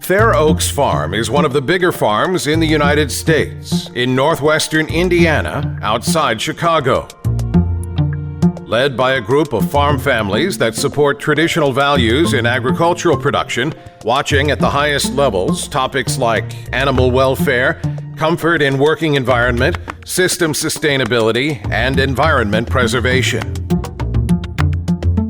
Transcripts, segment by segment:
Fair Oaks Farm is one of the bigger farms in the United States, in northwestern Indiana, outside Chicago. Led by a group of farm families that support traditional values in agricultural production, watching at the highest levels topics like animal welfare, comfort in working environment, system sustainability, and environment preservation.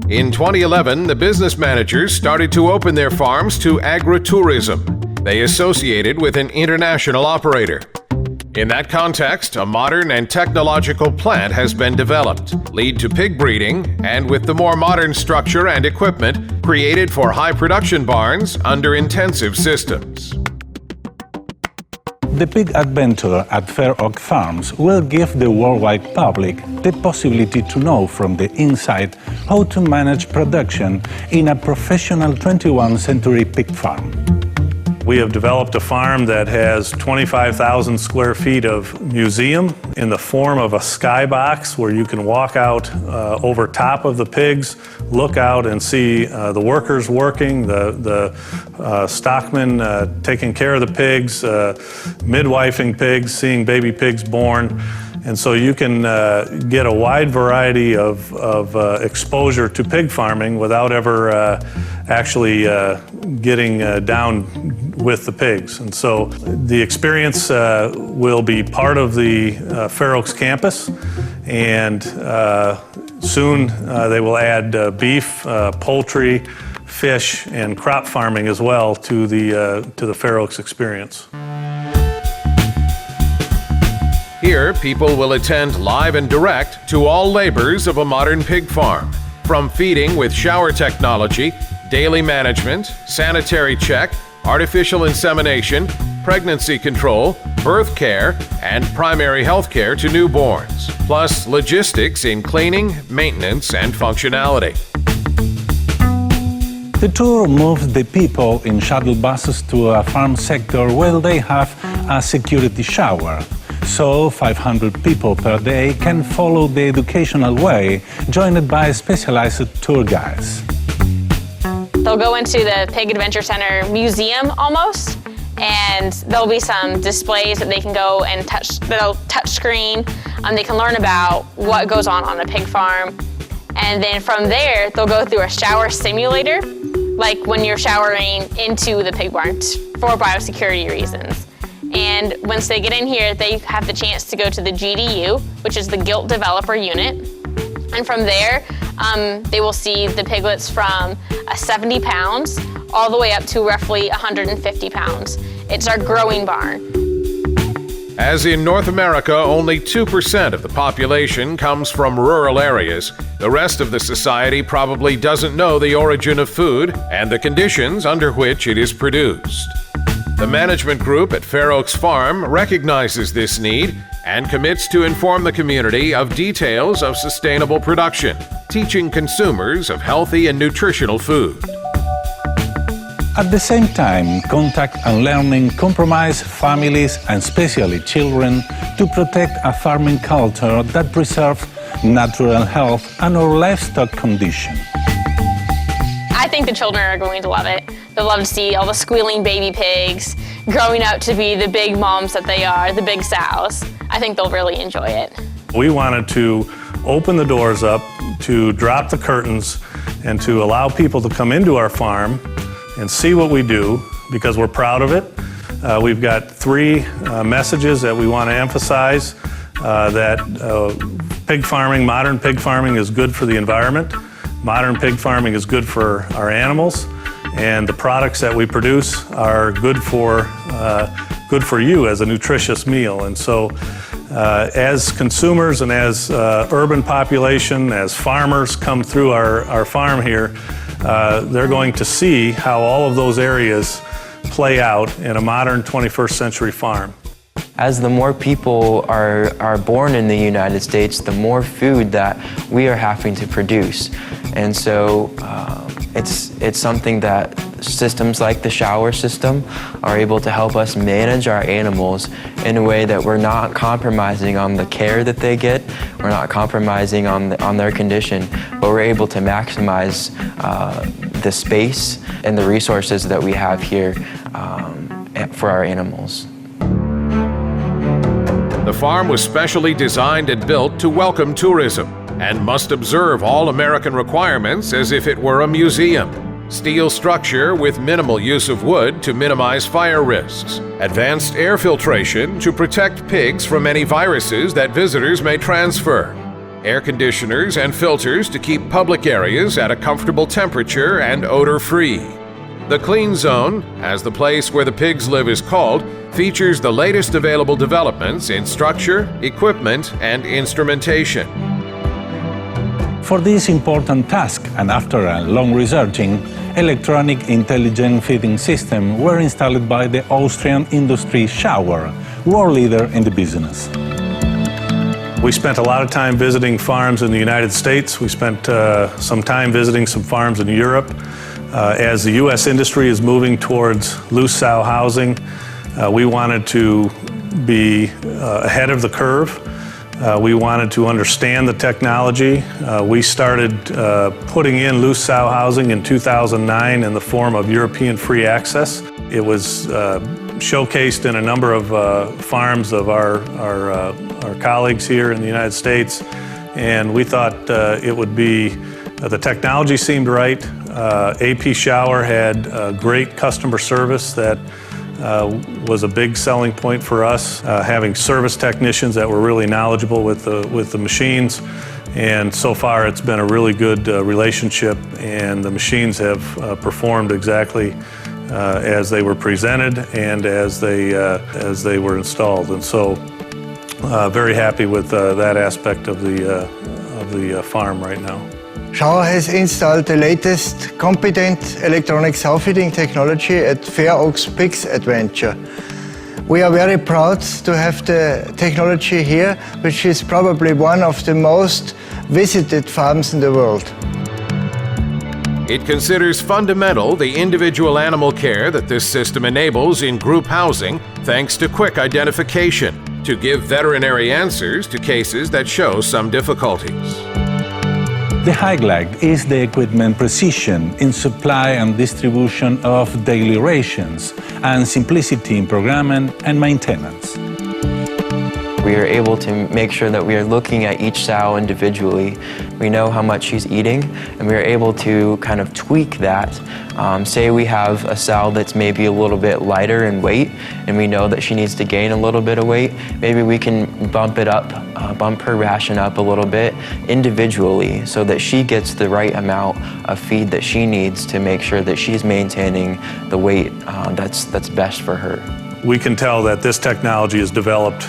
In 2011, the business managers started to open their farms to agritourism. They associated with an international operator. In that context, a modern and technological plant has been developed, lead to pig breeding, and with the more modern structure and equipment created for high production barns under intensive systems. The Pig Adventure at Fair Oak Farms will give the worldwide public the possibility to know from the inside how to manage production in a professional 21st century pig farm. We have developed a farm that has 25,000 square feet of museum in the form of a skybox where you can walk out over top of the pigs, look out and see the workers working, the stockmen taking care of the pigs, midwifing pigs, seeing baby pigs born. And so you can get a wide variety of exposure to pig farming without ever actually getting down with the pigs. And so the experience will be part of the Fair Oaks campus, and soon they will add beef, poultry, fish, and crop farming as well to the Fair Oaks experience. Here, people will attend live and direct to all labors of a modern pig farm, from feeding with shower technology, daily management, sanitary check, artificial insemination, pregnancy control, birth care, and primary health care to newborns, plus logistics in cleaning, maintenance, and functionality. The tour moves the people in shuttle buses to a farm sector where they have a security shower. So 500 people per day can follow the educational way, joined by specialized tour guides. They'll go into the Pig Adventure Center museum almost, and there'll be some displays that they can go and touch screen. They can learn about what goes on a pig farm. And then from there, they'll go through a shower simulator, like when you're showering into the pig barn for biosecurity reasons. And once they get in here, they have the chance to go to the GDU, which is the GILT developer unit. And from there, they will see the piglets from 70 pounds all the way up to roughly 150 pounds. It's our growing barn. As in North America, only 2% of the population comes from rural areas. The rest of the society probably doesn't know the origin of food and the conditions under which it is produced. The management group at Fair Oaks Farm recognizes this need and commits to inform the community of details of sustainable production, teaching consumers of healthy and nutritional food. At the same time, contact and learning compromise families and especially children to protect a farming culture that preserves natural health and our livestock condition. I think the children are going to love it. They'll love to see all the squealing baby pigs growing up to be the big moms that they are, the big sows. I think they'll really enjoy it. We wanted to open the doors up, to drop the curtains, and to allow people to come into our farm and see what we do, because we're proud of it. We've got three messages that we want to emphasize, that pig farming, modern pig farming, is good for the environment. Modern pig farming is good for our animals, and the products that we produce are good for you as a nutritious meal. And so as consumers and as urban population, as farmers come through our farm here, they're going to see how all of those areas play out in a modern 21st century farm. As the more people are born in the United States, the more food that we are having to produce. And so it's something that systems like the SCHAUER system are able to help us manage our animals in a way that we're not compromising on the care that they get, we're not compromising on their condition, but we're able to maximize the space and the resources that we have here for our animals. The farm was specially designed and built to welcome tourism and must observe all American requirements as if it were a museum. Steel structure with minimal use of wood to minimize fire risks. Advanced air filtration to protect pigs from any viruses that visitors may transfer. Air conditioners and filters to keep public areas at a comfortable temperature and odor-free. The Clean Zone, as the place where the pigs live is called, features the latest available developments in structure, equipment, and instrumentation. For this important task, and after a long researching, electronic intelligent feeding systems were installed by the Austrian industry SCHAUER, world leader in the business. We spent a lot of time visiting farms in the United States. We spent some time visiting some farms in Europe. As the U.S. industry is moving towards loose sow housing, we wanted to be ahead of the curve. We wanted to understand the technology. We started putting in loose sow housing in 2009 in the form of European free access. It was showcased in a number of farms of our colleagues here in the United States, and we thought it would be, the technology seemed right. AP SCHAUER had great customer service that was a big selling point for us, having service technicians that were really knowledgeable with the machines. And so far it's been a really good relationship, and the machines have performed exactly as they were presented and as they were installed. And so very happy with that aspect of the farm right now. SCHAUER has installed the latest competent electronic sow feeding technology at Fair Oaks Pigs Adventure. We are very proud to have the technology here, which is probably one of the most visited farms in the world. It considers fundamental the individual animal care that this system enables in group housing thanks to quick identification to give veterinary answers to cases that show some difficulties. The highlight is the equipment precision in supply and distribution of daily rations and simplicity in programming and maintenance. We are able to make sure that we are looking at each sow individually. We know how much she's eating, and we are able to kind of tweak that. Say we have a sow that's maybe a little bit lighter in weight, and we know that she needs to gain a little bit of weight. Maybe we can bump it up, bump her ration up a little bit individually so that she gets the right amount of feed that she needs to make sure that she's maintaining the weight that's best for her. We can tell that this technology is developed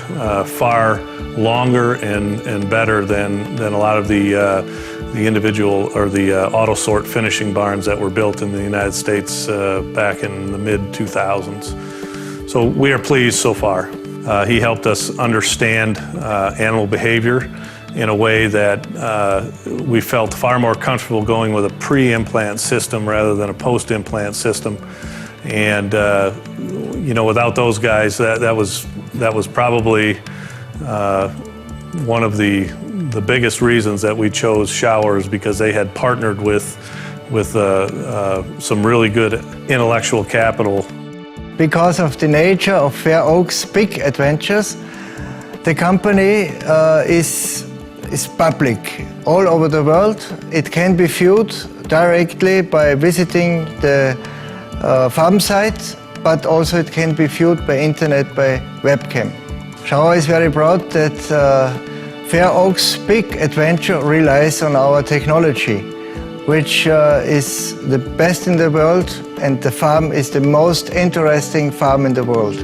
far longer and better than a lot of the individual or the auto sort finishing barns that were built in the United States back in the mid-2000s. So we are pleased so far. He helped us understand animal behavior in a way that we felt far more comfortable going with a pre-implant system rather than a post-implant system. And you know, without those guys, that was probably one of the biggest reasons that we chose SCHAUER, is because they had partnered with some really good intellectual capital. Because of the nature of Fair Oaks Pig Adventures, the company is public all over the world. It can be viewed directly by visiting the farm site, but also it can be viewed by internet, by webcam. SCHAUER is very proud that Fair Oaks Pig Adventure relies on our technology, which is the best in the world, and the farm is the most interesting farm in the world.